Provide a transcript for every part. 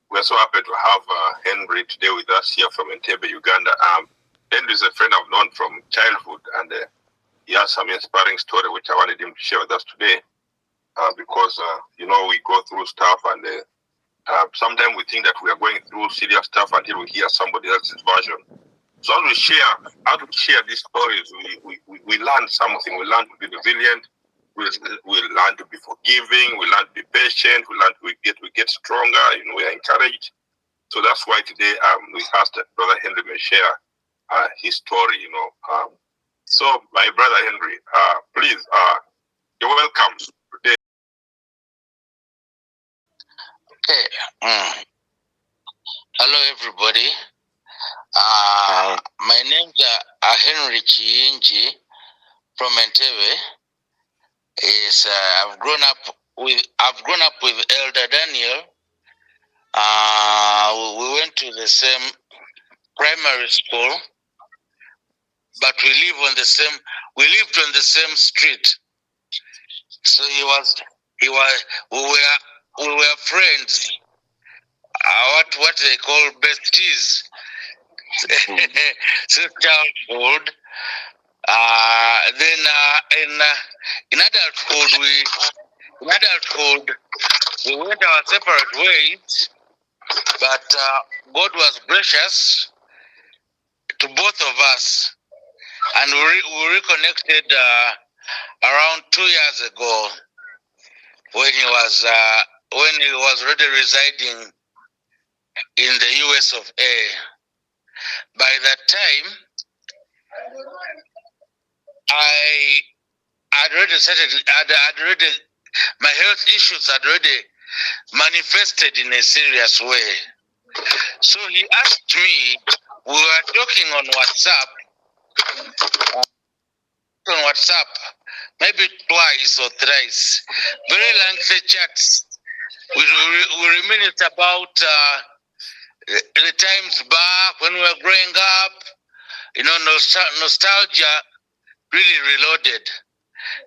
we're so happy to have Henry today with us here from Entebbe, Uganda. Henry is a friend I've known from childhood, and he has some inspiring story which I wanted him to share with us today. Because we go through stuff, and sometimes we think that we are going through serious stuff until we hear somebody else's version. So as we share these stories, we learn something. We learn to be resilient. We learn to be forgiving. We learn to be patient. We learn we get stronger. We are encouraged. So that's why today we asked that Brother Henry may share his story. So my brother Henry, please, you're welcome today. Okay. Hello, everybody. My name's Henry Chiinji from Entebbe. Yes, I've grown up with Elder Daniel. We went to the same primary school, but we lived on the same street. So we were friends. What they call besties. Since childhood. Then in adulthood we went our separate ways, but God was gracious to both of us, and we reconnected around 2 years ago when he was already residing in the US of A. By that time, my health issues had already manifested in a serious way. So he asked me, we were talking on WhatsApp, maybe twice or thrice, very lengthy chats. We reminisced about the times back when we were growing up, nostalgia really reloaded.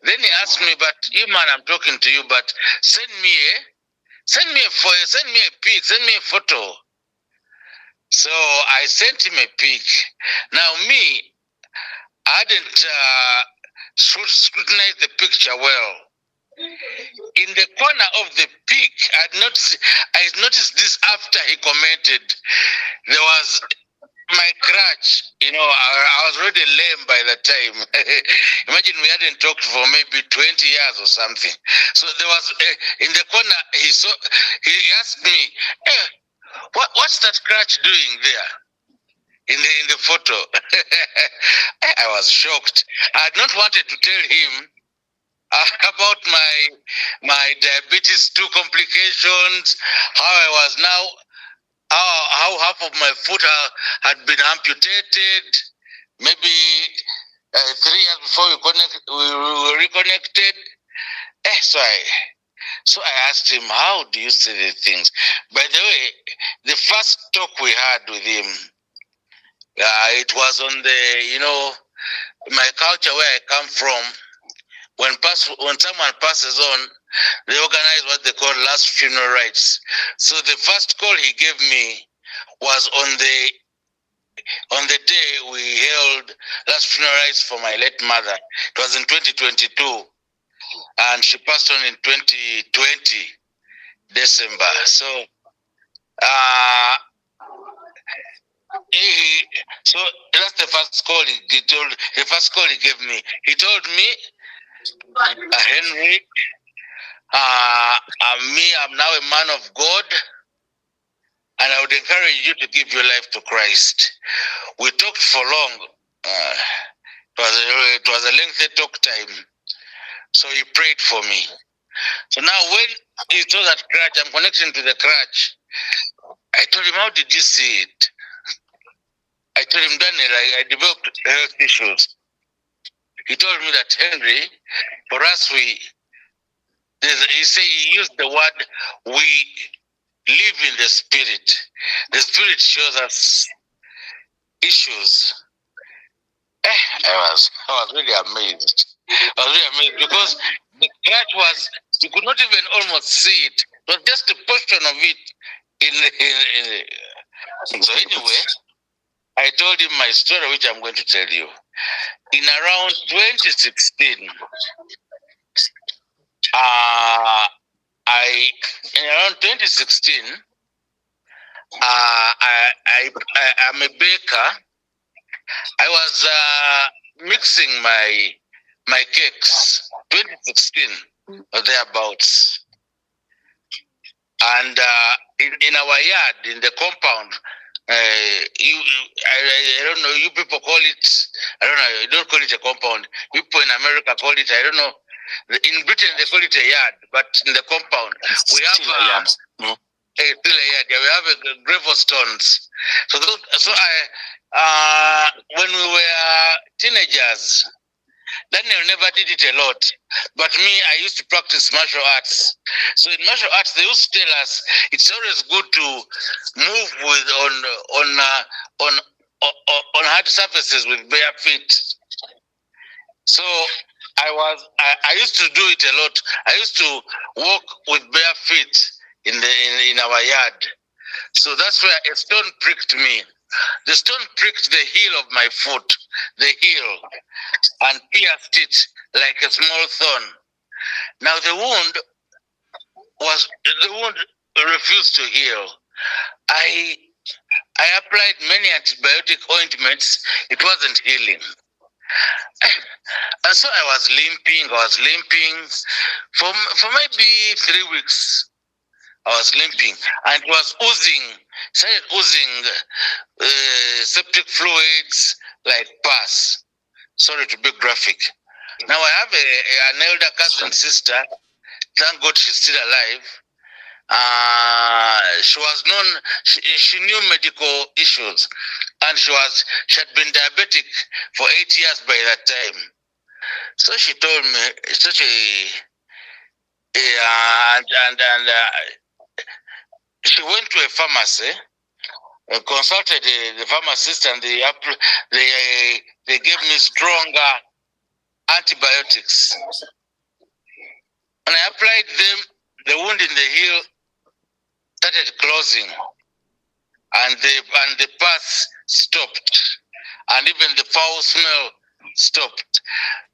Then he asked me, but man, I'm talking to you, but send me a pic, send me a photo. So I sent him a pic. Now I hadn't scrutinized the picture well. In the corner of the pic, I noticed this after he commented. There was my crutch. I was already lame by the time. Imagine we hadn't talked for maybe 20 years or something. So there was in the corner. He asked me, "What's that crutch doing there?" In the photo. I was shocked. I had not wanted to tell him about my diabetes 2 complications, how I was now, how half of my foot had been amputated, maybe 3 years before we reconnected. So I asked him, how do you see the things? By the way, the first talk we had with him, it was on my culture where I come from. When someone passes on, they organize what they call last funeral rites. So the first call he gave me was on the day we held last funeral rites for my late mother. It was in 2022, and she passed on in 2020 December. So so that's the first call he gave me. He told me, Henry, I'm now a man of God, and I would encourage you to give your life to Christ. We talked for long. It was a lengthy talk time. So he prayed for me. So now when he saw that crutch, I'm connecting to the crutch. I told him, how did you see it? I told him, Daniel, I developed health issues. He told me that, Henry, for us, he used the word, we live in the Spirit. The Spirit shows us issues. I was really amazed. I was really amazed because the crutch you could not even almost see it But just a portion of it So anyway, I told him my story, which I'm going to tell you. In around 2016, I'm a baker. I was mixing my cakes, 2016 or thereabouts, and in our yard, in the compound. I don't know. You people call it. I don't know. You don't call it a compound. People in America call it. I don't know. In Britain they call it a yard, but in the compound we have still a yard. Still a yard. Yeah, we have gravel stones. So when we were teenagers, Daniel never did it a lot, but me, I used to practice martial arts. So in martial arts, they used to tell us it's always good to move with on hard surfaces with bare feet. So I used to do it a lot. I used to walk with bare feet in our yard. So that's where a stone pricked me. The stone pricked the heel of my foot, the heel, and pierced it like a small thorn. Now the wound refused to heal. I applied many antibiotic ointments. It wasn't healing. And so I was limping for maybe 3 weeks. I was limping, and it was started oozing septic fluids like pus. Sorry to be graphic. Now I have an elder cousin sister. Thank God she's still alive. She was known. She knew medical issues, and she had been diabetic for 8 years by that time. So she told me such she went to a pharmacy, consulted the pharmacist, and they gave me stronger antibiotics. And I applied them. The wound in the heel started closing, and the pus stopped, and even the foul smell stopped.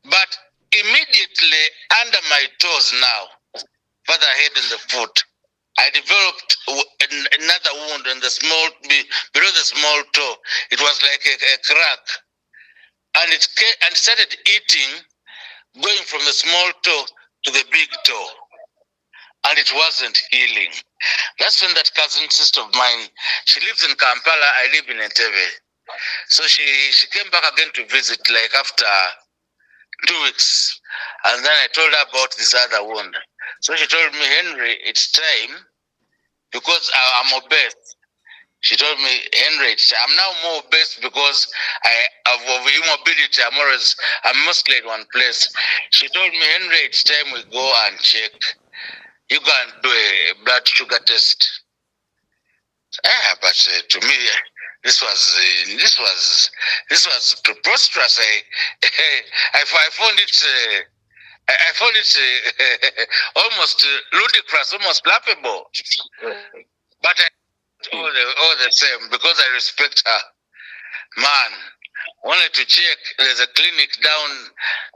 But immediately under my toes now, further ahead in the foot, I developed another wound on below the small toe. It was like a crack, and it started eating, going from the small toe to the big toe, and it wasn't healing. That's when that cousin sister of mine, she lives in Kampala, I live in Entebbe. So she came back again to visit, like after 2 weeks, and then I told her about this other wound. So she told me, Henry, it's time, because I'm obese. She told me, Henry, I'm now more obese because of immobility. I'm mostly in one place. She told me, Henry, it's time we go and check. You go and do a blood sugar test. But to me, this was preposterous. I found it. I found it almost ludicrous, almost laughable. But all the same, because I respect her. Man, only to check, there's a clinic down,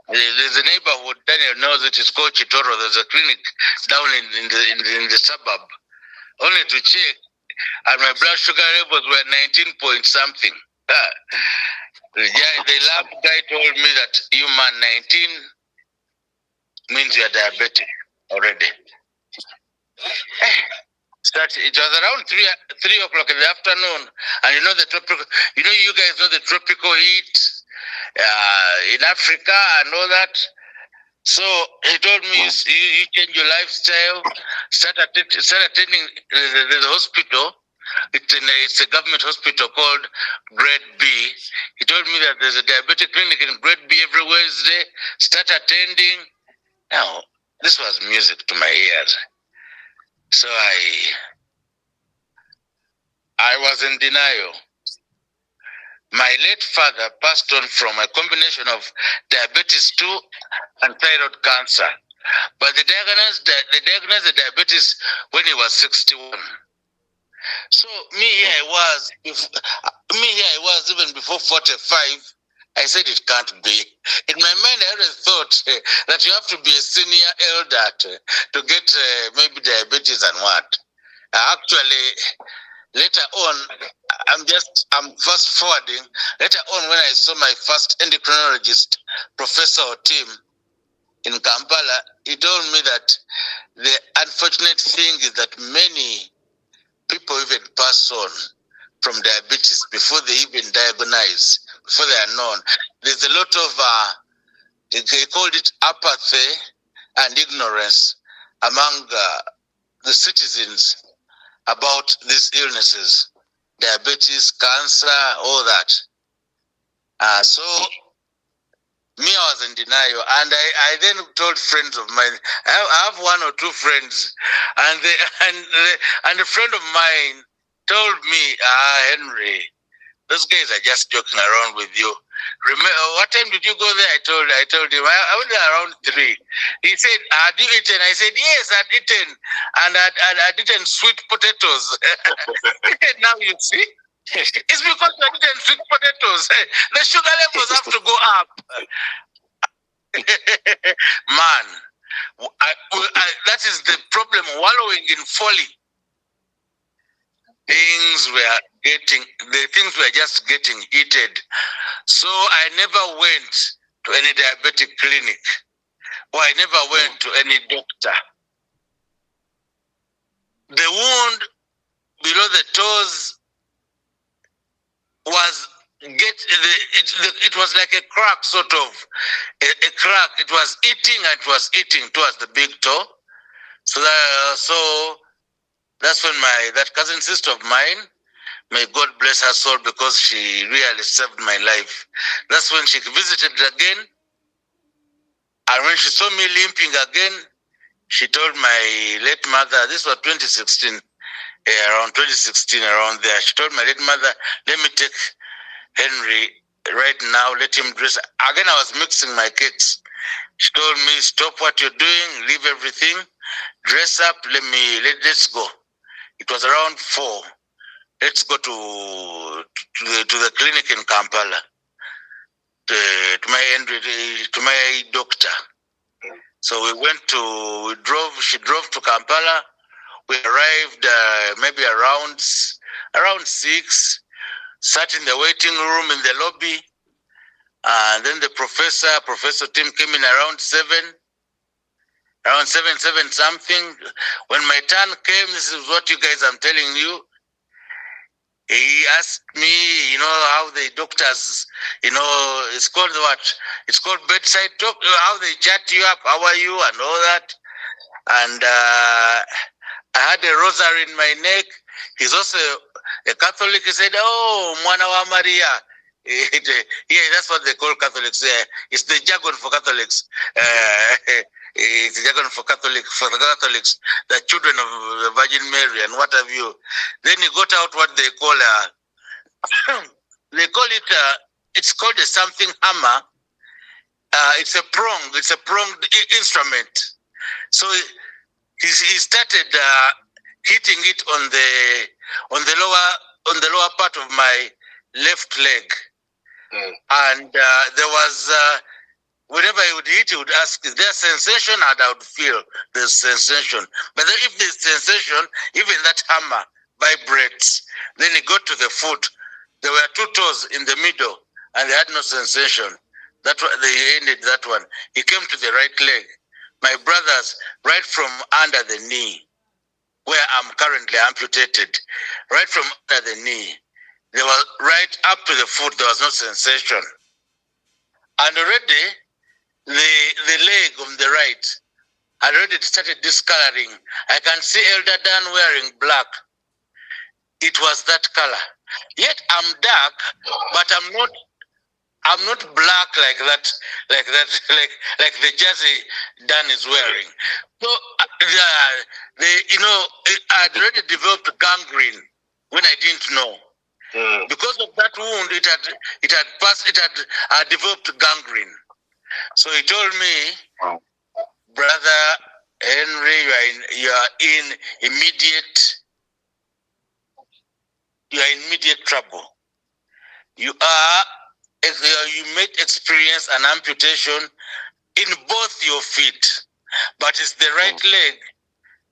there's a neighborhood, Daniel knows it is called Chitoro. There's a clinic down in the suburb. Only to check, and my blood sugar levels were 19 point something. The lab guy told me that you man, 19 means you are diabetic already. It was around 3 o'clock in the afternoon, and you guys know the tropical heat in Africa and all that. So he told me, you change your lifestyle, start attending the hospital. It's a government hospital called Grade B. He told me that there's a diabetic clinic in Grade B every Wednesday. Start attending. Now, this was music to my ears. So I was in denial. My late father passed on from a combination of diabetes 2 and thyroid cancer. But they diagnosed the diabetes when he was 61. So me here I was even before 45. I said it can't be. In my mind, I always thought that you have to be a senior elder to get maybe diabetes and what. Actually, later on, I'm fast forwarding. Later on, when I saw my first endocrinologist, Professor Otim, in Kampala, he told me that the unfortunate thing is that many people even pass on from diabetes before they even diagnose, before they are known. There's a lot of, they called it apathy and ignorance among the citizens about these illnesses, diabetes, cancer, all that. So me, I was in denial, and I then told friends of mine. I have one or two friends, and a friend of mine told me, Henry, those guys are just joking around with you. Remember, what time did you go there? I told him, I went there around 3. He said, had you eaten? I said, yes, I'd eaten, and I'd eaten sweet potatoes. He said, now you see. It's because you didn't sweet potatoes. The sugar levels have to go up. Man, that is the problem, wallowing in folly. Things were just getting heated. So I never went to any diabetic clinic, or I never went to any doctor. The wound below the toes was it was like a crack, sort of a crack. It was eating towards the big toe. So that's when that cousin sister of mine, may God bless her soul, because she really saved my life. That's when she visited again, and when she saw me limping again, she told my late mother. This was 2016. Around 2016, around there, she told my late mother, let me take Henry right now, let him dress. Again, I was mixing my cakes. She told me, stop what you're doing, leave everything, dress up, let's go. It was around 4. Let's go to the clinic in Kampala, to my doctor. So she drove to Kampala. We arrived maybe around 6, sat in the waiting room in the lobby, and then the Professor Tim, came in around 7 something. When my turn came, this is what you guys I'm telling you. He asked me, how the doctors, it's called what? It's called bedside talk, how they chat you up, how are you, and all that. And I had a rosary in my neck. He's also a Catholic. He said, oh, Mwana wa Maria. Yeah, that's what they call Catholics. It's the jargon for Catholics. It's the jargon for the Catholics, the children of the Virgin Mary and what have you. Then he got out what they call it's called a something hammer. It's a pronged instrument. So he started hitting it on the lower part of my left leg, and there was whenever he would hit, he would ask, "Is there sensation?" And I would feel there's sensation. But then if there's sensation, even that hammer vibrates. Then he got to the foot. There were 2 toes in the middle, and they had no sensation. That's why they ended that one. He came to the right leg. My brothers, right from under the knee, where I'm currently amputated, right from under the knee, they were right up to the foot. There was no sensation. And already, the leg on the right had already started discoloring. I can see Elder Dan wearing black. It was that color. Yet I'm dark, but I'm not black like that, like the jersey Dan is wearing. So I'd already developed gangrene when I didn't know. Because of that wound, it had developed gangrene. So he told me, brother Henry, you are in immediate trouble. You may experience an amputation in both your feet, but it's the right leg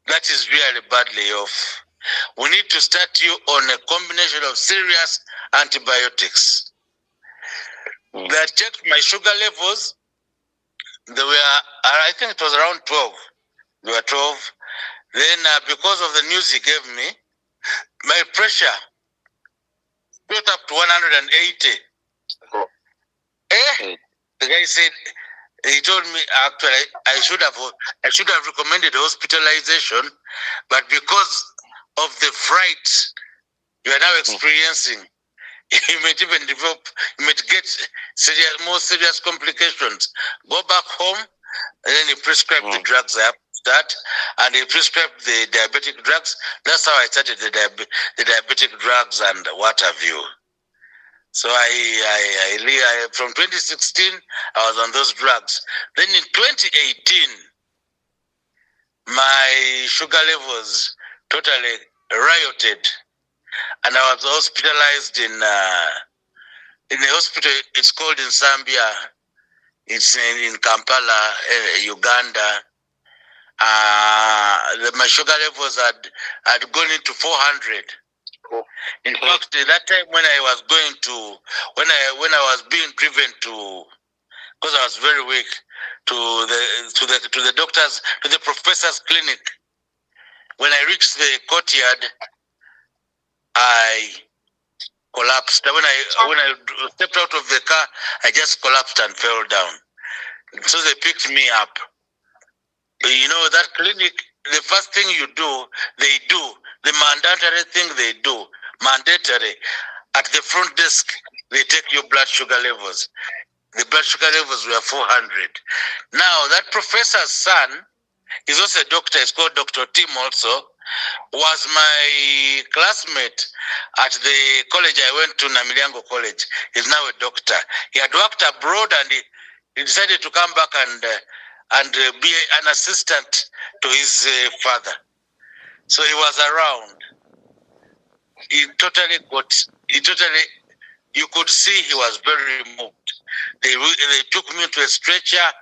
that is really badly off. We need to start you on a combination of serious antibiotics. They checked my sugar levels. They were, I think it was around 12. They were 12. Then because of the news he gave me, my pressure got up to 180. The guy said, he told me actually I should have recommended hospitalization, but because of the fright you are now experiencing, you might even develop, you might get more serious complications. Go back home, and then he prescribed the drugs I have to start, and he prescribed the diabetic drugs. That's how I started the diabetic drugs and what have you. So I from 2016, I was on those drugs. Then in 2018, my sugar levels totally rioted, and I was hospitalized in a hospital. It's called in Zambia. It's in Kampala, Uganda. My sugar levels had gone into 400. In fact, that time when I was when I was being driven to, because I was very weak, to the doctors, to the professor's clinic. When I reached the courtyard, I collapsed. When I stepped out of the car, I just collapsed and fell down. So they picked me up. You know, that clinic, the first thing they do, the mandatory thing they do, mandatory, at the front desk, they take your blood sugar levels. The blood sugar levels were 400. Now, that professor's son is also a doctor. He's called Dr. Tim also, was my classmate at the college I went to, Namilyango College. He's now a doctor. He had worked abroad, and he decided to come back and be an assistant to his father. So he was around. You could see he was very moved. They took me to a stretcher,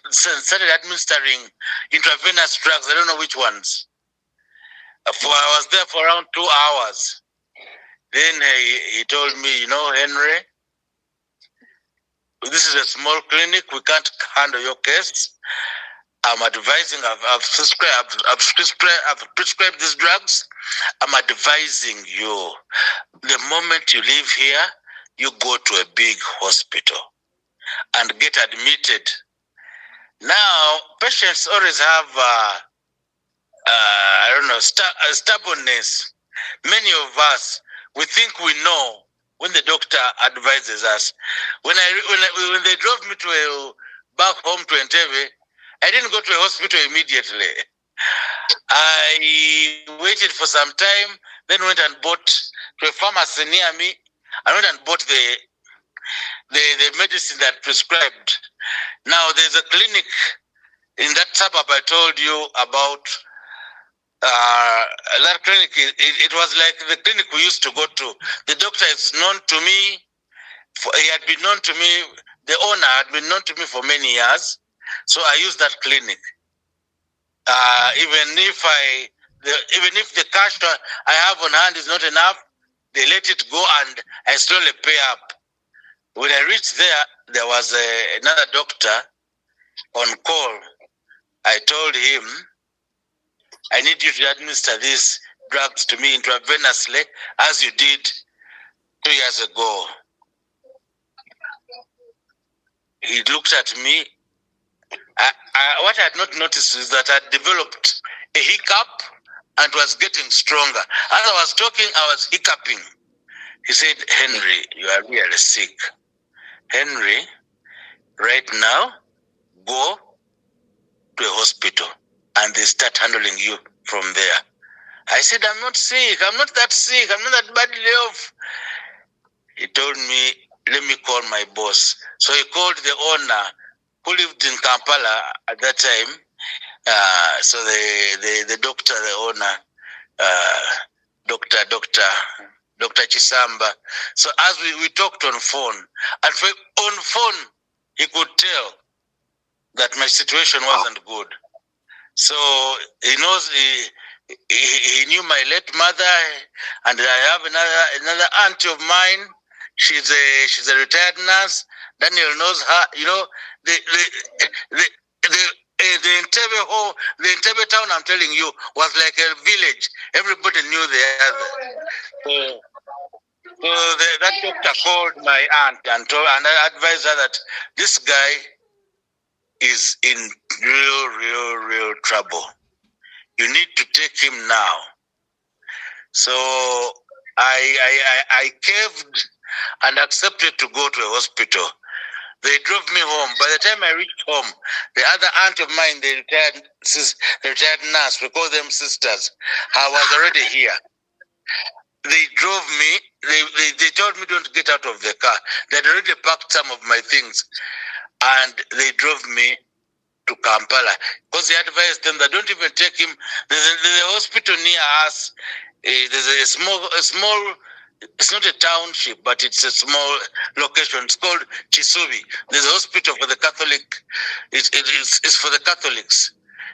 started administering intravenous drugs. I don't know which ones. I was there for around 2 hours. Then he told me, you know, Henry, this is a small clinic. We can't handle your case. I'm advising, I've prescribed these drugs. I'm advising you, the moment you leave here, you go to a big hospital and get admitted. Now, patients always have, stubbornness. Many of us, we think we know when the doctor advises us. When they drove me back home to Entebbe, I didn't go to a hospital immediately. I waited for some time, then went and bought to a pharmacy near me. I went and bought the medicine that prescribed. Now there's a clinic in that suburb I told you about. That clinic, it was like the clinic we used to go to. The doctor is known to me. He had been known to me. The owner had been known to me for many years. So I used that clinic. Even if the cash I have on hand is not enough, they let it go and I slowly pay up. When I reached there was another doctor on call. I told him, I need you to administer these drugs to me intravenously as you did 2 years ago. He looked at me. What I had not noticed is that I developed a hiccup and was getting stronger. As I was talking, I was hiccuping. He said, Henry, you are really sick. Henry, right now, go to a hospital and they start handling you from there. I said, I'm not sick. I'm not that sick. I'm not that badly off. He told me, let me call my boss. So he called the owner who lived in Kampala at that time. So the doctor, the owner, Dr. Chisamba. So as we talked on phone, and on phone, he could tell that my situation wasn't good. So he knows he knew my late mother, and I have another auntie of mine. She's a retired nurse. Daniel knows her. You know, the Entebbe home, the Entebbe town, I'm telling you, was like a village. Everybody knew the other. So that doctor called my aunt and I advised her that this guy is in real trouble. You need to take him now. So I caved and accepted to go to a hospital. They drove me home. By the time I reached home, the other aunt of mine, the retired nurse, we call them sisters, I was already here. They drove me. They told me don't get out of the car. They'd already packed some of my things, and they drove me to Kampala because they advised them that don't even take him. There's a hospital near us. There's a small. It's not a township, but it's a small location. It's called Chisubi. There's a hospital for the Catholic. It's for the Catholics.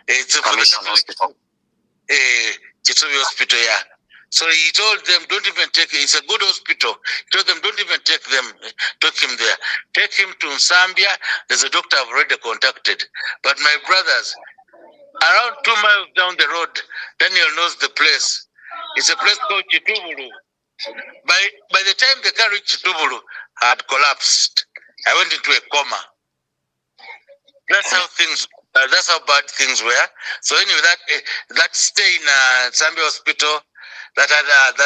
It's for the Catholic. Chisubi Hospital, yeah. So he told them, don't even take it. It's a good hospital. He told them, don't even take him there. Take him to Zambia. There's a doctor I've already contacted. But my brothers, around 2 miles down the road, Daniel knows the place. It's a place called Chitubulu. By the time the car reached Chitubulu, I had collapsed. I went into a coma. That's how bad things were. So anyway, that stay in Zambia hospital, that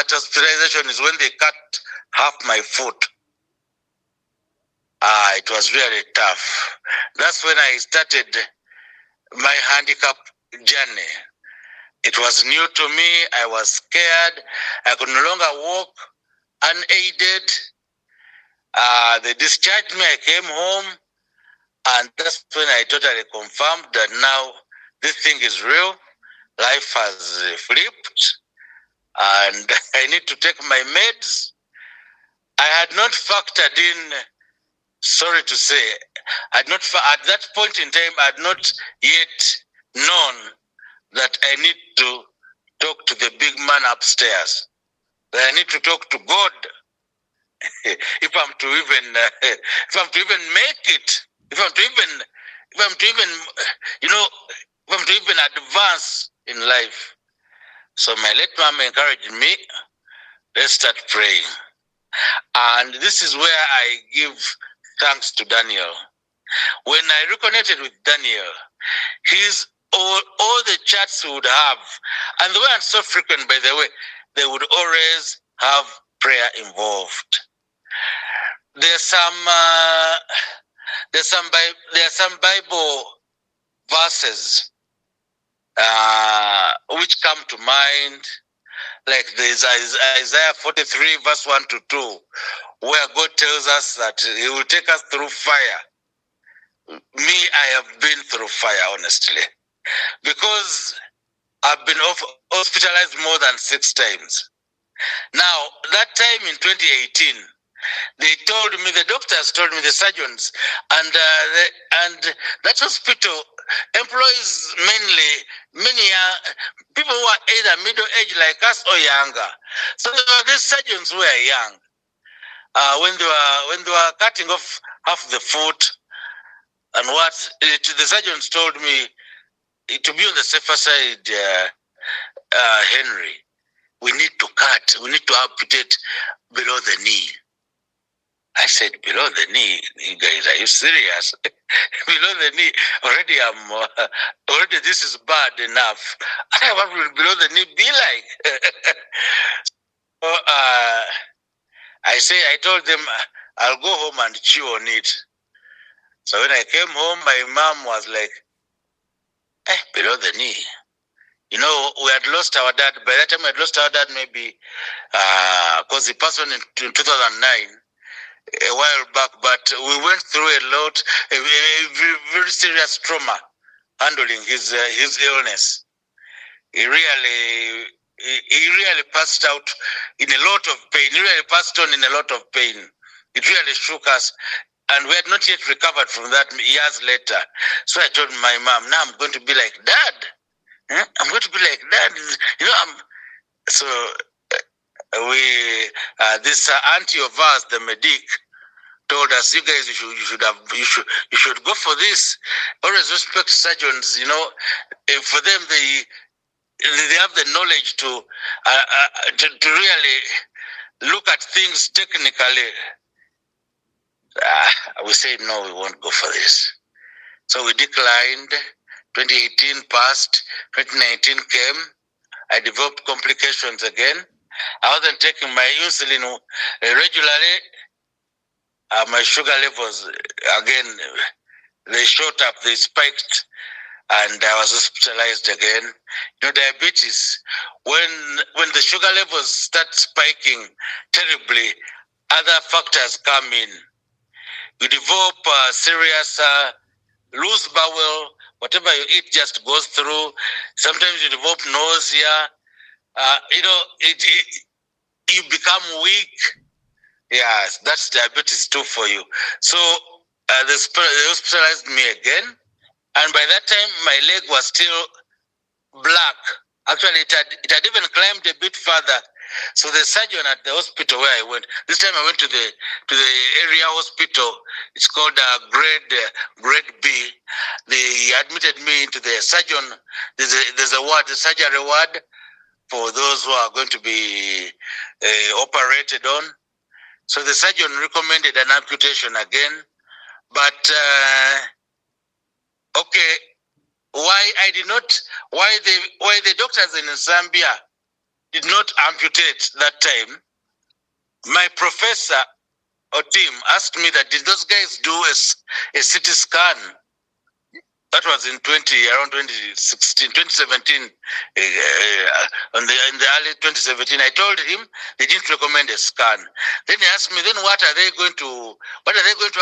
hospitalization is when they cut half my foot. It was really tough. That's when I started my handicap journey. It was new to me. I was scared. I could no longer walk unaided. They discharged me. I came home. And that's when I totally confirmed that now this thing is real. Life has flipped. And I need to take my meds. I had not factored in, sorry to say, at that point in time, I had not yet known that I need to talk to the big man upstairs. That I need to talk to God if I'm to even make it. If I'm to even advance in life. So my late mom encouraged me, let's start praying. And this is where I give thanks to Daniel. When I reconnected with Daniel, all the chats we would have, and they weren't so frequent, by the way, they would always have prayer involved. There are some Bible verses which come to mind, like there's Isaiah 43 verse 1 to 2, where God tells us that He will take us through fire. Me, I have been through fire, honestly, because I've been hospitalized more than 6 times. Now, that time in 2018, they told me, the doctors told me, the surgeons, and that hospital employs many people who are either middle-aged like us or younger. So these surgeons were young. When they were cutting off half the foot, and the surgeons told me, to be on the safer side, Henry, we need to amputate below the knee. I said, below the knee? You guys, are you serious? Below the knee, already this is bad enough. What will below the knee be like? So, I told them, I'll go home and chew on it. So when I came home, my mom was like, below the knee. You know, we had lost our dad. By that time, we had lost our dad maybe, because he passed on in 2009. a while back, but we went through a lot, a very serious trauma handling his illness. He really passed out in a lot of pain. He really passed on in a lot of pain. It really shook us, and we had not yet recovered from that years later. So I told my mom, now I'm going to be like Dad. I'm going to be like Dad. You know, so we this auntie of ours, the medic, told us, you guys, you should go for this. Always respect surgeons. You know, for them they have the knowledge to really look at things technically. We said no, we won't go for this. So we declined. 2018 passed. 2019 came. I developed complications again. I wasn't taking my insulin regularly. My sugar levels, again, they shot up, they spiked, and I was hospitalized again. You know, diabetes, when the sugar levels start spiking terribly, other factors come in. You develop serious loose bowel, whatever you eat just goes through. Sometimes you develop nausea. You know, you become weak. Yes, that's diabetes too for you. So they hospitalized me again. And by that time, my leg was still black. Actually, it had even climbed a bit further. So the surgeon at the hospital where I went, this time I went to the area hospital. It's called grade B. They admitted me into the surgeon. There's a ward, the surgery ward, for those who are going to be operated on. So the surgeon recommended an amputation again, but okay, why the doctors in Zambia did not amputate that time? My professor or team asked me that, did those guys do a CT scan? That was in 2017, in the early 2017. I told him they didn't recommend a scan. Then he asked me, then what are they going to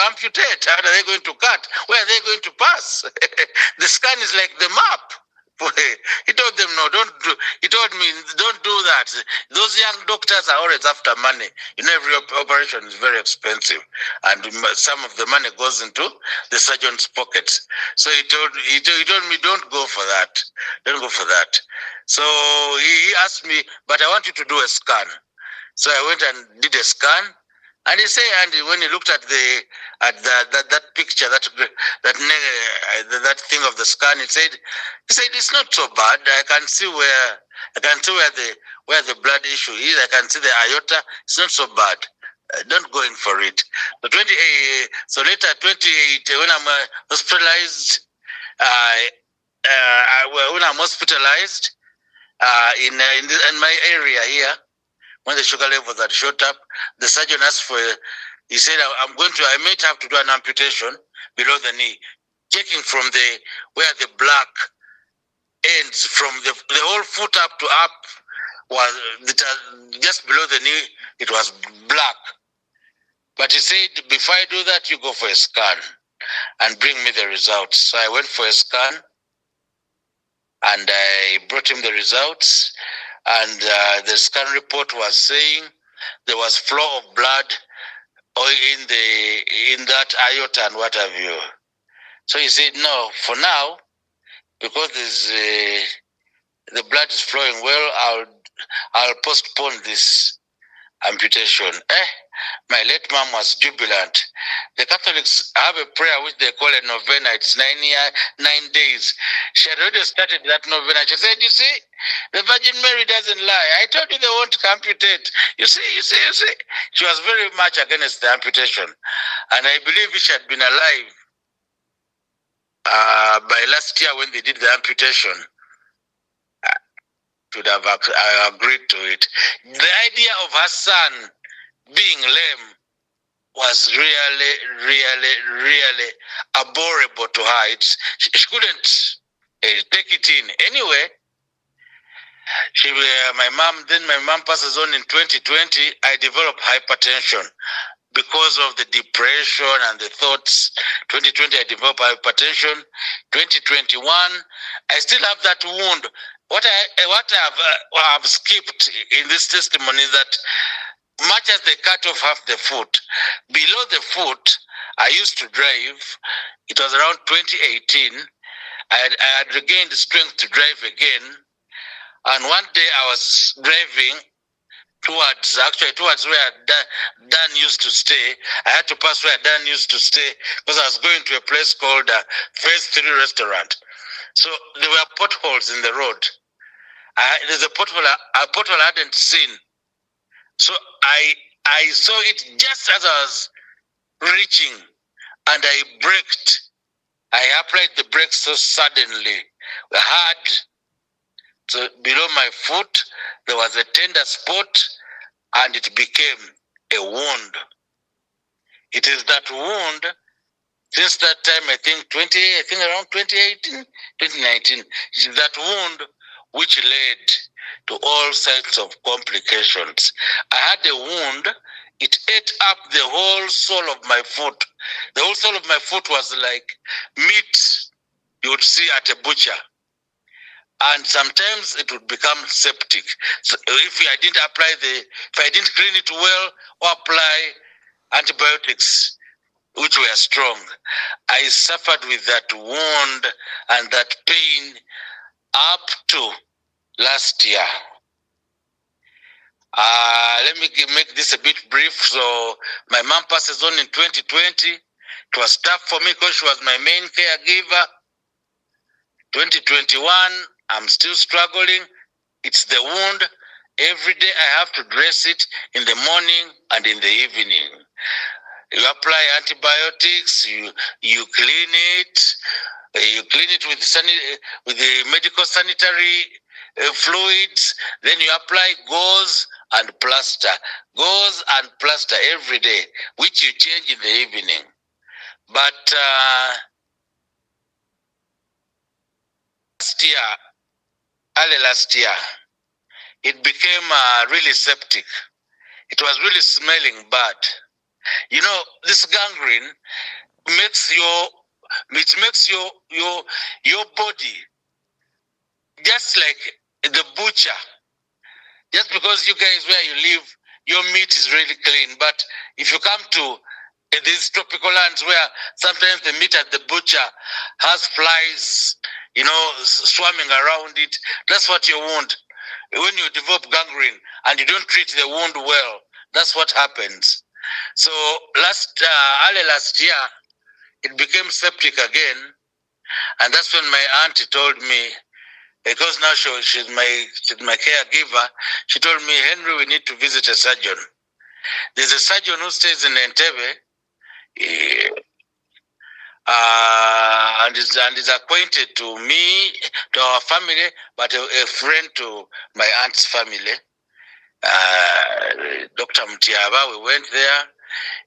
amputate? How are they going to cut? Where are they going to pass? The scan is like the map. He told them, no, don't do. He told me, don't do that. Those young doctors are always after money. You know, every operation is very expensive, and some of the money goes into the surgeon's pockets. So he told me, don't go for that. Don't go for that. So he asked me, but I want you to do a scan. So I went and did a scan. And he said, and when he looked at that picture, that thing of the scan, he said, it's not so bad. I can see where the blood issue is. I can see the aorta. It's not so bad. Don't go in for it. So later, 28, when I'm hospitalized, in my area here, when the sugar levels had shot up, the surgeon asked he said, I might have to do an amputation below the knee, checking from where the black ends, from the whole foot up to up, was just below the knee, it was black. But he said, before I do that, you go for a scan and bring me the results. So I went for a scan, and I brought him the results. And the scan report was saying there was flow of blood in that aorta and what have you. So he said, no, for now, because the blood is flowing well, I'll postpone this amputation. My late mom was jubilant. The Catholics have a prayer which they call a novena. It's 9 days. She had already started that novena. She said, you see, the Virgin Mary doesn't lie. I told you they won't amputate. You see. She was very much against the amputation. And I believe if she had been alive by last year when they did the amputation, should have agreed to it. The idea of her son being lame was really abhorrible to her. She couldn't take it in. Anyway, my mom passes on in 2020. I developed hypertension because of the depression and the thoughts. 2020, I developed hypertension. 2021, I still have that wound. What I have skipped in this testimony is that much as they cut off half the foot, below the foot, I used to drive. It was around 2018. I had regained strength to drive again. And one day I was driving towards where Dan used to stay. I had to pass where Dan used to stay because I was going to a place called Phase 3 Restaurant. So there were potholes in the road. There's a pothole I hadn't seen. So I saw it just as I was reaching, and I braked. I applied the brakes so suddenly, hard. So below my foot, there was a tender spot, and it became a wound. It is that wound, since that time, I think around 2018, 2019, it is that wound which led to all sorts of complications. I had a wound. It ate up the whole sole of my foot. The whole sole of my foot was like meat you would see at a butcher. And sometimes it would become septic. So if I didn't clean it well or apply antibiotics, which were strong, I suffered with that wound and that pain up to last year. Let me make this a bit brief. So my mom passes on in 2020. It was tough for me because she was my main caregiver. 2021, I'm still struggling. It's the wound. Every day I have to dress it in the morning and in the evening. You apply antibiotics, you clean it, with the medical sanitary fluids, then you apply gauze and plaster every day, which you change in the evening. But early last year, it became really septic. It was really smelling bad. You know, this gangrene makes your body just like the butcher. Just because you guys where you live, your meat is really clean. But if you come to these tropical lands where sometimes the meat at the butcher has flies, you know, swarming around it, that's what you wound. When you develop gangrene and you don't treat the wound well, that's what happens. So early last year, it became septic again, and that's when my auntie told me, because now she's my caregiver, she told me, Henry, we need to visit a surgeon. There's a surgeon who stays in Entebbe, and is acquainted to me, to our family, but a friend to my aunt's family. Dr. Mutiaba, we went there.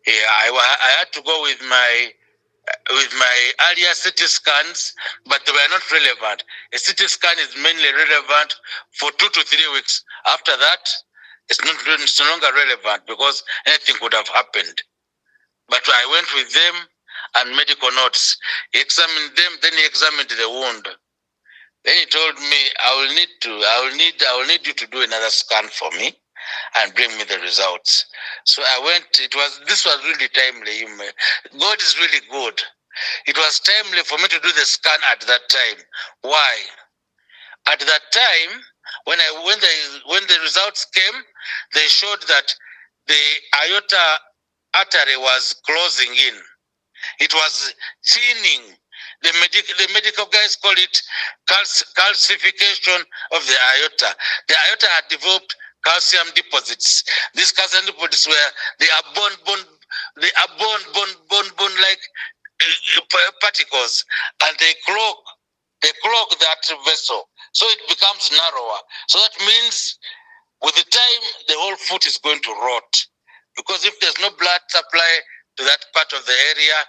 I had to go with my earlier CT scans, but they were not relevant. A CT scan is mainly relevant for 2 to 3 weeks. After that, it's no longer relevant because anything could have happened. But I went with them and medical notes. He examined them, then he examined the wound. Then he told me, I will need you to do another scan for me and bring me the results. So I went. This was really timely. God is really good. It was timely for me to do the scan at that time. Why? At that time, when the results came, they showed that the aorta artery was closing in. It was thinning. The medical guys call it calcification of the aorta. The aorta had developed calcium deposits. These calcium deposits they are bone like particles, and they clog that vessel, so it becomes narrower. So that means with the time the whole foot is going to rot, because if there's no blood supply to that part of the area,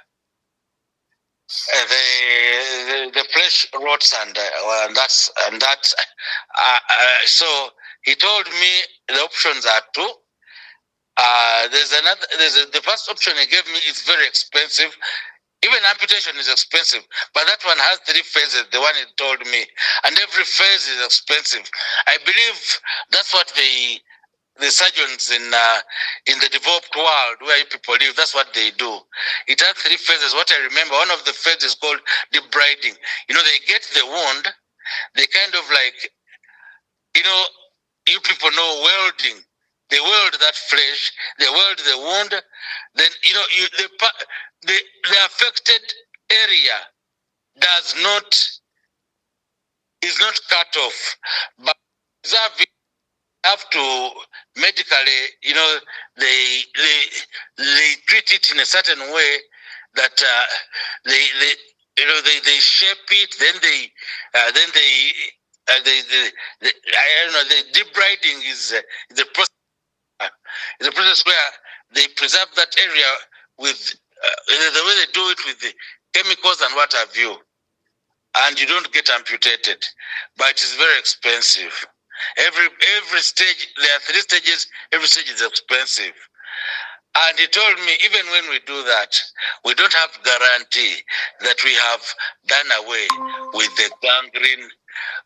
the flesh rots, so he told me the options are two. The first option he gave me is very expensive. Even amputation is expensive, but that one has 3 phases, the one he told me, and every phase is expensive. I believe that's what the surgeons in the developed world where you people live, that's what they do. It has 3 phases. What I remember, one of the phases is called debriding. They get the wound, they kind of like, you people know welding. They weld that flesh, they weld the wound, then the affected area is not cut off, but have to medically, they treat it in a certain way that they shape it, then the debriding is the process. It's a process where they preserve that area with the way they do it with the chemicals and what have you, and you don't get amputated, but it is very expensive. Every stage, there are 3 stages. Every stage is expensive. And he told me, even when we do that, we don't have guarantee that we have done away with the gangrene.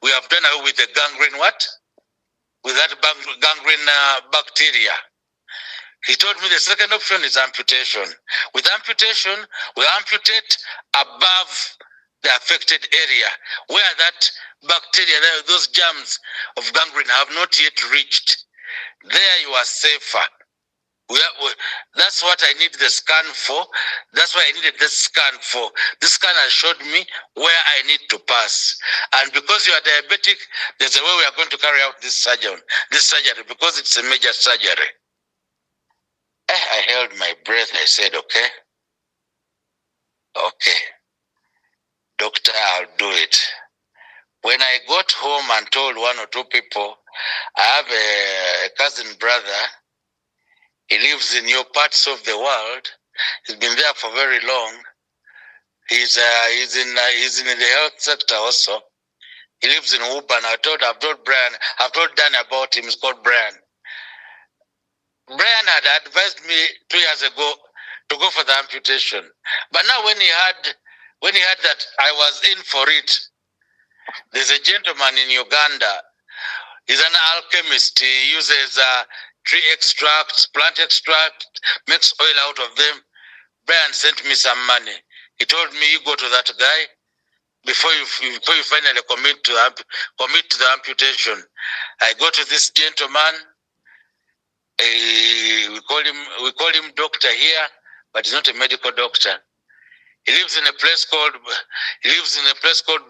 We have done away with the gangrene what? With that gangrene bacteria. He told me the second option is amputation. With amputation, we amputate above the affected area where that bacteria, those germs of gangrene have not yet reached. There you are safer. That's what I need the scan for. That's why I needed this scan for. This scan has showed me where I need to pass. And because you are diabetic, there's a way we are going to carry out this surgery because it's a major surgery. I held my breath. I said, okay, doctor, I'll do it. When I got home and told 1 or 2 people, I have a cousin brother. He lives in your parts of the world. He's been there for very long. He's in the health sector also. He lives in Wuban. I've told Danny about him. He's called Brian. Brian had advised me 2 years ago to go for the amputation. But now when he had that I was in for it, there's a gentleman in Uganda. He's an alchemist. He uses tree extracts, plant extract, makes oil out of them. Brian sent me some money. He told me, you go to that guy before you finally commit to the amputation. I go to this gentleman. We call him doctor here, but he's not a medical doctor. He lives in a place called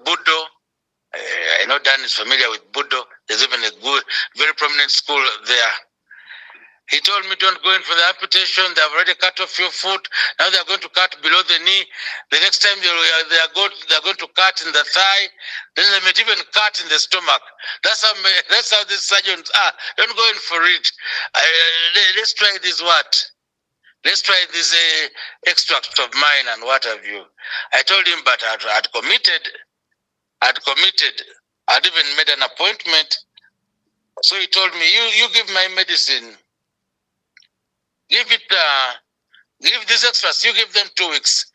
Budo. I know Dan is familiar with Budo. There's even a good, very prominent school there. He told me, don't go in for the amputation. They've already cut off your foot. Now they're going to cut below the knee. The next time they're going to cut in the thigh. Then they might even cut in the stomach. That's how these surgeons are. Don't go in for it. Let's try this Let's try this extract of mine and what have you. I told him, but I'd committed. I'd even made an appointment. So he told me, you give my medicine. Give these extras, you give them 2 weeks.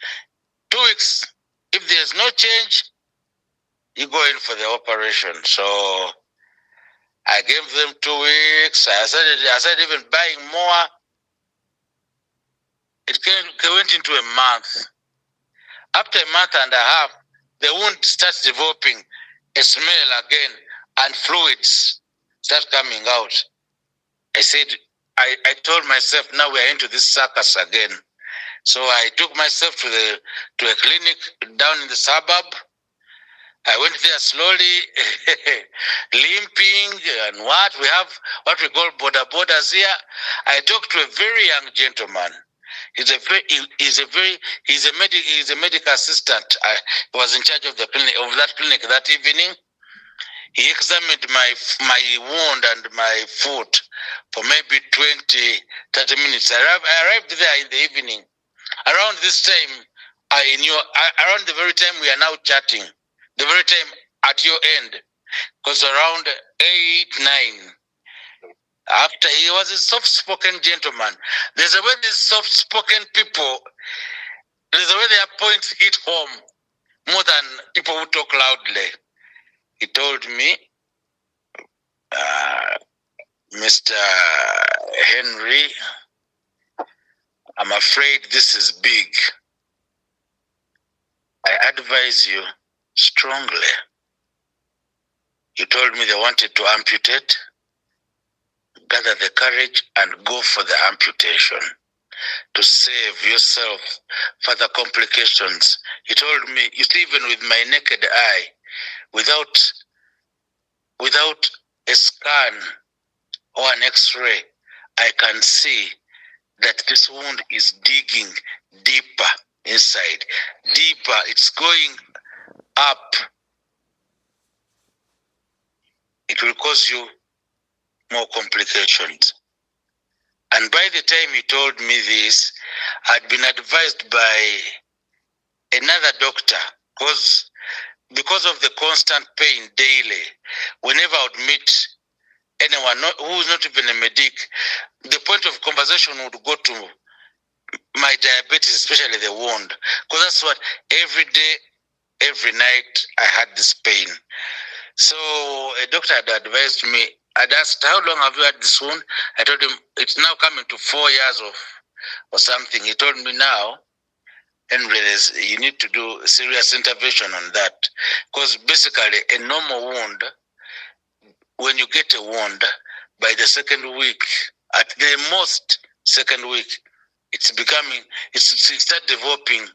2 weeks. If there's no change, you go in for the operation. So I gave them 2 weeks. I started even buying more. It went into a month. After a month and a half, the wound starts developing a smell again, and fluids start coming out. I told myself, now we are into this circus again. So I took myself to a clinic down in the suburb. I went there slowly, limping and what. We have what we call borders here. I talked to a very young gentleman. He's a medical assistant. He was in charge of that clinic that evening. He examined my wound and my foot for maybe 20-30 minutes. I arrived there in the evening. Around this time, around the very time we are now chatting, the very time at your end, because around 8, 9, After he was a soft-spoken gentleman. There's a way these soft-spoken people, there's a way their points hit home more than people who talk loudly. He told me, Mr. Henry, I'm afraid this is big. I advise you strongly. You told me they wanted to amputate. Gather the courage and go for the amputation to save yourself further complications. He told me, you see, even with my naked eye, without a scan or an X-ray, I can see that this wound is digging deeper inside. Deeper, it's going up. It will cause you more complications. And by the time he told me this, I'd been advised by another doctor, because of the constant pain daily, whenever I would meet anyone who is not even a medic, the point of conversation would go to my diabetes, especially the wound, because that's what every day, every night I had this pain. So a doctor had advised me. I'd asked, how long have you had this wound? I told him, it's now coming to 4 years or something. He told me now, Henry, you need to do serious intervention on that. Because basically a normal wound, when you get a wound, by the second week, at the most second week, it starts developing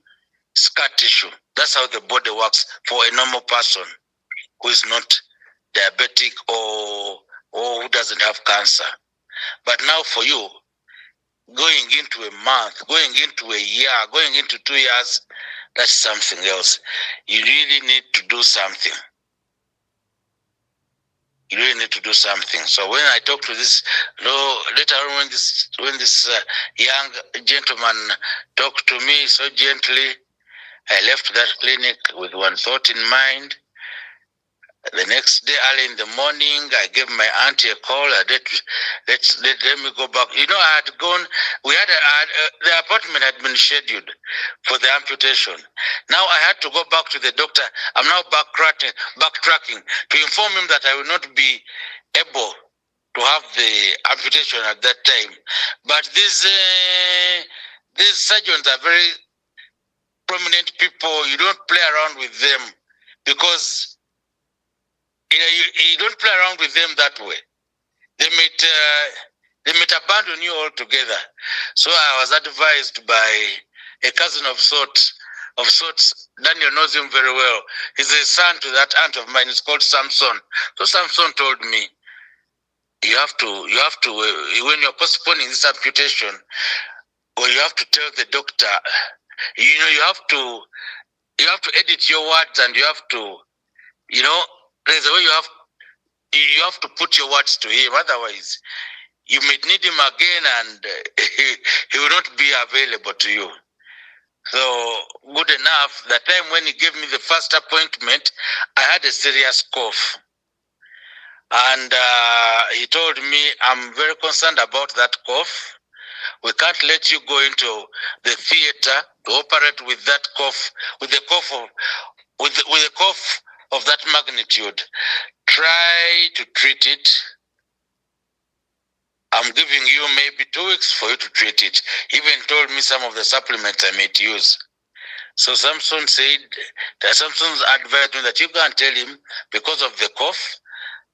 scar tissue. That's how the body works for a normal person who is not diabetic or who doesn't have cancer. But now for you, going into a month, going into a year, going into 2 years, that's something else. You really need to do something. You really need to do something. So when I talked to this, later on when this young gentleman talked to me so gently, I left that clinic with one thought in mind. The next day, early in the morning, I gave my auntie a call. Let me go back. You know, I had gone. The appointment had been scheduled for the amputation. Now I had to go back to the doctor. I'm now backtracking to inform him that I will not be able to have the amputation at that time. But these surgeons are very prominent people. You don't play around with them because you don't play around with them that way. They might abandon you altogether. So I was advised by a cousin of sorts. Daniel knows him very well. He's a son to that aunt of mine. It's called Samson. So Samson told me, you have to when you're postponing this amputation, or you have to tell the doctor, you have to edit your words, and you have to, there's a way you have to put your words to him. Otherwise, you may need him again, and he will not be available to you. So good enough, the time when he gave me the first appointment, I had a serious cough. And he told me, I'm very concerned about that cough. We can't let you go into the theater to operate with that cough, with a cough of that magnitude. Try to treat it. I'm giving you maybe 2 weeks for you to treat it. He even told me some of the supplements I might use. So Samson said that Samson's advised me that you can't tell him because of the cough,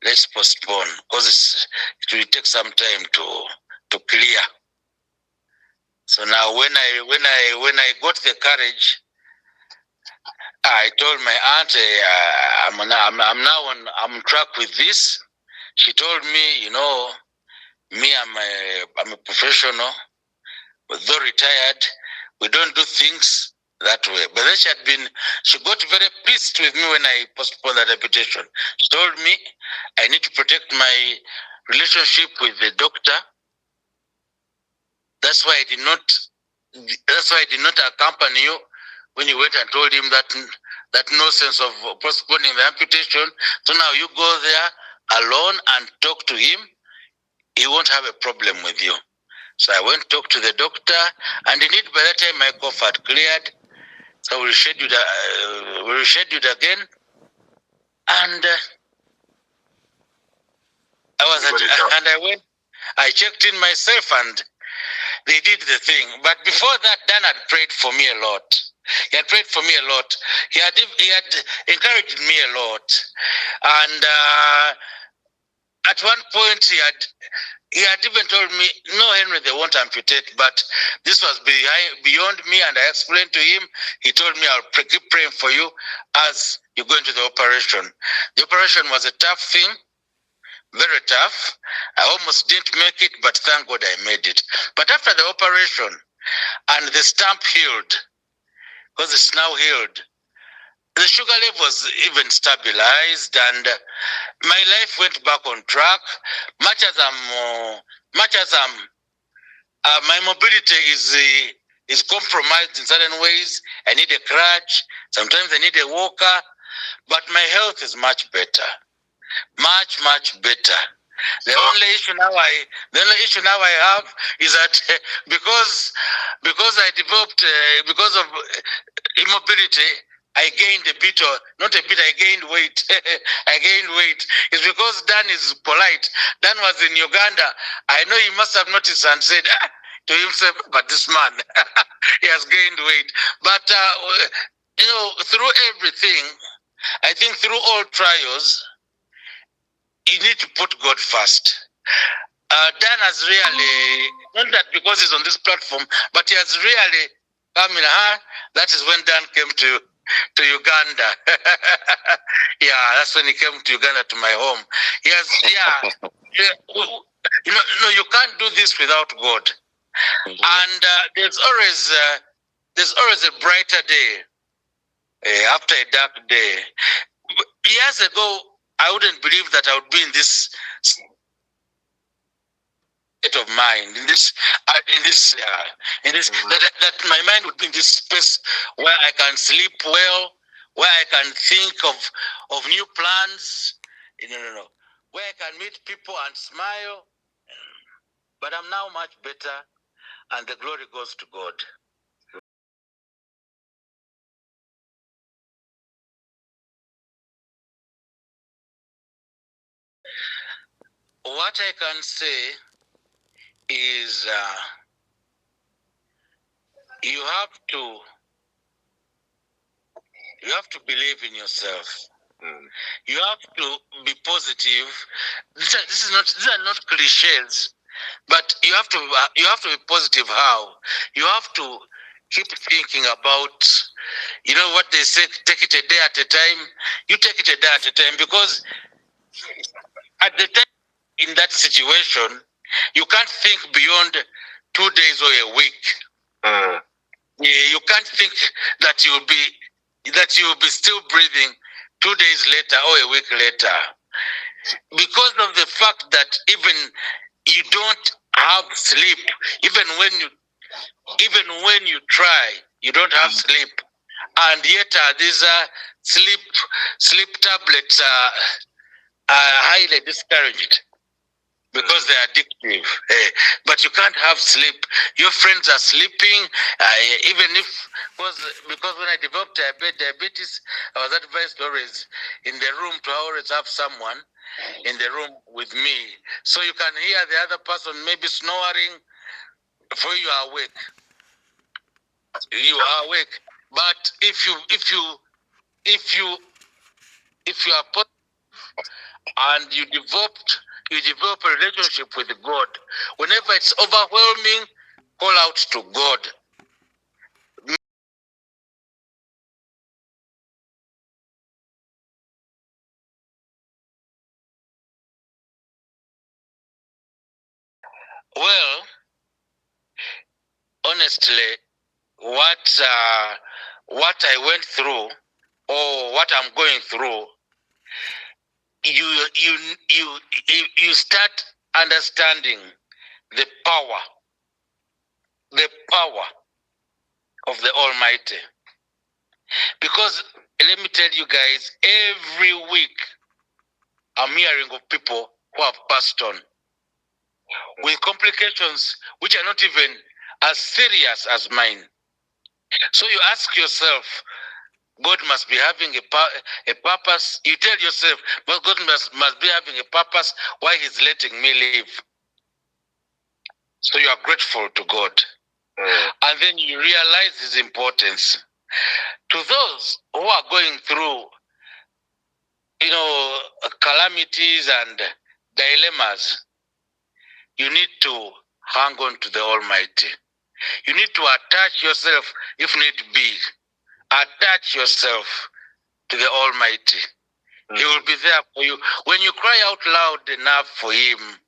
let's postpone, because it will take some time to clear. So now when I got the courage, I told my aunt, I'm on track with this. She told me, I'm a professional, though retired, we don't do things that way. But then she got very pissed with me when I postponed that amputation. She told me I need to protect my relationship with the doctor. That's why I did not accompany you when you went and told him that nonsense of postponing the amputation. So now you go there alone and talk to him. he won't have a problem with you. So I went to talk to the doctor, and indeed by that time my cough had cleared. So we rescheduled again, and I went. I checked in myself, and they did the thing. But before that, Dan had prayed for me a lot. He had prayed for me a lot. He had encouraged me a lot, and at one point he had even told me, "No, Henry, they won't amputate." But this was beyond me, and I explained to him. He told me, "I'll keep praying for you as you go into the operation." The operation was a tough thing, very tough. I almost didn't make it, but thank God I made it. But after the operation, and the stump healed, because it's now healed, the sugar level was even stabilized, and my life went back on track. Much as my mobility is compromised in certain ways. I need a crutch. Sometimes I need a walker, but my health is much better, much better. The only issue now I have is that because I developed because of immobility, I gained a bit, or not a bit, I gained weight. I gained weight. It's because Dan is polite. Dan was in Uganda. I know he must have noticed and said to himself, "But this man, he has gained weight." But, through everything, I think through all trials, you need to put God first. Dan has really, not that because he's on this platform, but he has really come in. That is when Dan came to Uganda. Yeah, that's when he came to Uganda, to my home. Yes, yeah. You can't do this without God. Mm-hmm. And there's always a brighter day after a dark day. Years ago, I wouldn't believe that I would be in this state of mind, that my mind would be in this space where I can sleep well, where I can think of new plans, where I can meet people and smile. But I'm now much better, and the glory goes to God. What I can say is you have to believe in yourself. You have to be positive. These are not cliches, but you have to be positive. How? You have to keep thinking about, what they say, take it a day at a time. You take it a day at a time, because at the time in that situation, you can't think beyond 2 days or a week. You can't think that you'll be still breathing 2 days later or a week later, because of the fact that even you don't have sleep. Even when you try, you don't have sleep, and yet these sleep tablets are highly discouraged, because they are addictive. But you can't have sleep. Your friends are sleeping. Because when I developed diabetes, I was advised always in the room to always have someone in the room with me, so you can hear the other person maybe snoring before you are awake. You are awake. But if you are positive and you develop a relationship with God, whenever it's overwhelming, call out to God. Well, honestly, what I went through, or what I'm going through, you start understanding the power of the Almighty. Because let me tell you guys, every week I'm hearing of people who have passed on. with complications which are not even as serious as mine. So you ask yourself, God must be having a purpose. You tell yourself, well, God must be having a purpose why he's letting me live. So you are grateful to God. And then you realize his importance. To those who are going through, calamities and dilemmas, you need to hang on to the Almighty. You need to attach yourself, if need be. Attach yourself to the Almighty. He will be there for you. When you cry out loud enough for him,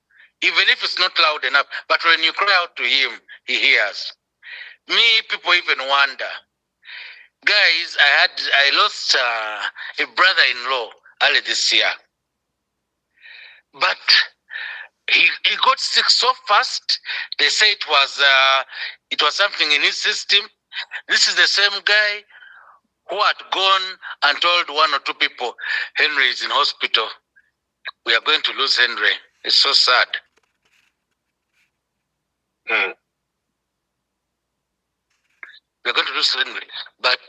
even if it's not loud enough, but when you cry out to him, he hears. People even wonder. Guys, I lost a brother-in-law early this year. But he got sick so fast. They say it was something in his system. This is the same guy who had gone and told one or two people, Henry is in hospital. We are going to lose Henry. It's so sad. We are going to lose Henry. But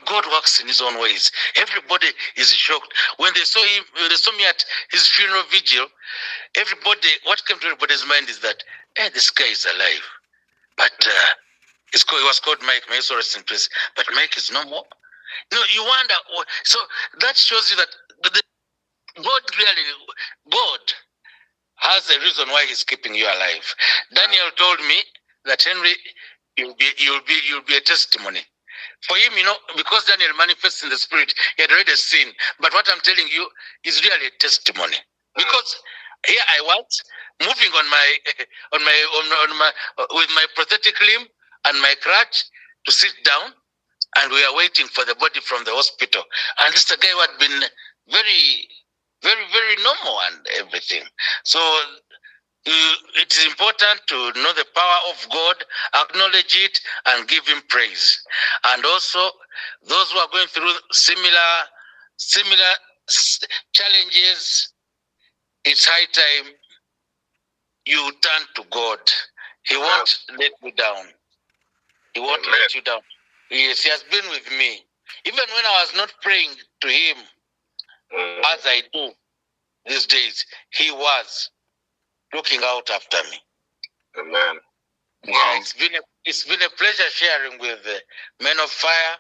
God works in his own ways. Everybody is shocked. When they saw me at his funeral vigil, what came to everybody's mind is that, this guy is alive. But he was called Mike. May he rest in peace. But Mike is no more. You wonder. So that shows you that God has a reason why he's keeping you alive. Daniel told me that Henry, you'll be a testimony. For him, because Daniel manifests in the spirit, he had already seen. But what I'm telling you is really a testimony. Because here I was moving with my prosthetic limb and my crutch to sit down, and we are waiting for the body from the hospital. And this is a guy who had been very, very, very normal and everything. So it is important to know the power of God, acknowledge it, and give him praise. And also, those who are going through similar challenges, it's high time you turn to God. He won't let you down. He won't let you down. Yes, he has been with me. Even when I was not praying to him as I do these days, he was looking out after me. Amen. Yeah, it's been a pleasure sharing with Men of Fire.